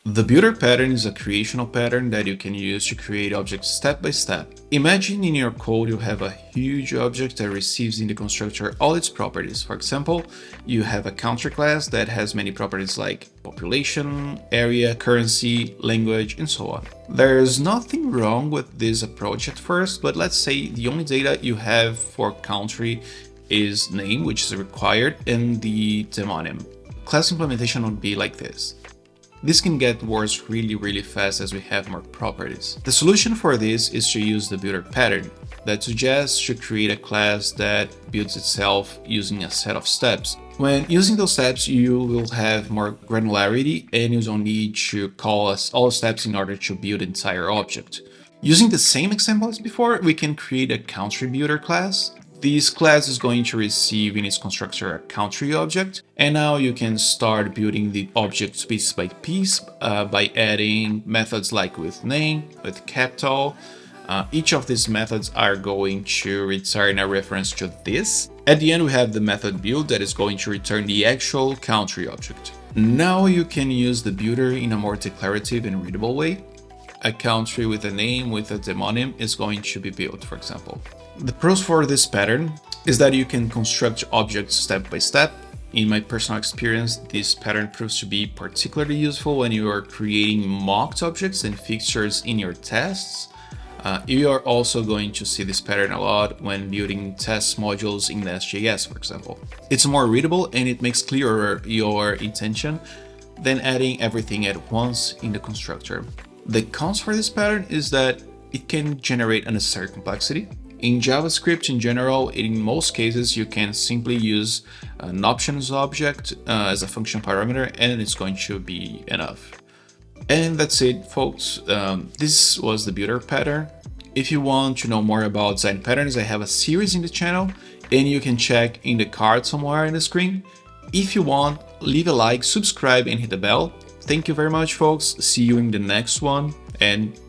The builder pattern is a creational pattern that you can use to create objects step by step. Imagine in your code you have a huge object that receives in the constructor all its properties. For example, you have a country class that has many properties like population, area, currency, language, and so on. There's nothing wrong with this approach at first, but let's say the only data you have for country is name, which is required, and the demonym. Class implementation would be like this. This can get worse really fast as we have more properties. The solution for this is to use the builder pattern that suggests to create a class that builds itself using a set of steps. When using those steps, you will have more granularity and you don't need to call all steps in order to build the entire object. Using the same example as before, we can create a country builder class. This class is going to receive in its constructor a country object, and now you can start building the object piece by piece by adding methods like with name, with capital. Each of these methods are going to return a reference to this. At the end, we have the method build that is going to return the actual country object. Now you can use the builder in a more declarative and readable way. A country with a name with a demonym is going to be built, for example. The pros for this pattern is that you can construct objects step by step. In my personal experience, this pattern proves to be particularly useful when you are creating mocked objects and fixtures in your tests. You are also going to see this pattern a lot when building test modules in Nest.js, for example. It's more readable and it makes clearer your intention than adding everything at once in the constructor. The cons for this pattern is that it can generate unnecessary complexity. In JavaScript in general, in most cases, you can simply use an options object as a function parameter and it's going to be enough. And that's it, folks. This was the builder pattern. If you want to know more about design patterns, I have a series in the channel and you can check in the card somewhere in the screen. If you want, leave a like, subscribe and hit the bell. Thank you very much, folks. See you in the next one and